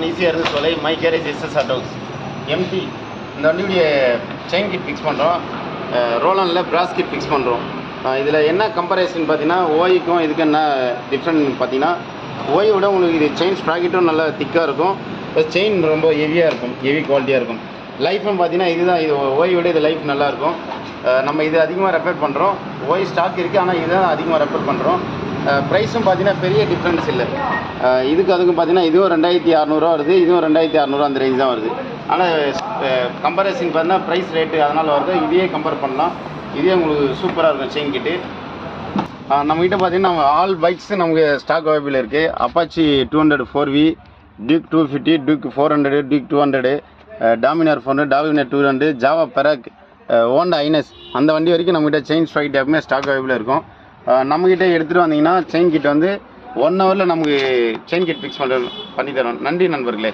ஈஸியாக இருந்து சொல்ல my garage SS Autos MD இந்த வண்டியுடைய செயின் கிட் ஃபிக்ஸ் பண்ணுறோம். ரோலனில் பிராஸ் கிட் ஃபிக்ஸ் பண்ணுறோம். இதில் என்ன கம்பேரிசன் பார்த்தீங்கன்னா ஓய்க்கும் இதுக்கு என்ன டிஃப்ரெண்ட் பார்த்தீங்கன்னா ஓயை விட உங்களுக்கு இது செயின் ஸ்ப்ராக்கெட்டும் நல்லா திக்காக இருக்கும். ப்ளஸ் செயின் ரொம்ப ஹெவியாக இருக்கும், ஹெவி குவாலிட்டியாக இருக்கும். லைஃப்னு பார்த்தீங்கன்னா இதுதான், இது ஓயை விட இது லைஃப் நல்லாயிருக்கும். நம்ம இது அதிகமாக ரெஃபர் பண்ணுறோம். ஓய் ஸ்டாக் இருக்குது, ஆனால் இதுதான் அதிகமாக ரெஃபர் பண்ணுறோம். ப்ரைஸும் பார்த்தீங்கன்னா பெரிய டிஃப்ரென்ஸ் இல்லை. இதுக்கு அதுக்கும் பார்த்தீங்கன்னா இதுவும் 2600 வருது, இதுவும் 2600 அந்த ரேஞ்ச் தான் வருது. ஆனால் கம்பேரிசன் பார்த்தீங்கன்னா ப்ரைஸ் ரேட்டு அதனால் வருது. இதையே கம்பேர் பண்ணலாம். இதே உங்களுக்கு சூப்பராக இருக்கும் செயின் கிட்டு. நம்மகிட்ட பார்த்தீங்கன்னா ஆல் பைக்ஸ் நமக்கு ஸ்டாக் அவைலபிள் இருக்குது. Apache 200 4V, Duke 250, Duke 400, Duke 200, Dominar 400, Dominar 200, Jawa Perak, Honda ஐனஸ் அந்த வண்டி வரைக்கும் நம்மகிட்ட செயின் ஸ்ப்ராக்கெட் எப்பவுமே ஸ்டாக் அவைலபிள் இருக்கும். நம்மகிட்ட எடுத்துகிட்டு வந்தீங்கன்னா செயின் கிட் வந்து 1 ஹவரில் நமக்கு செயின் கிட் ஃபிக்ஸ் பண்ணி தரோம். நன்றி நண்பர்களே.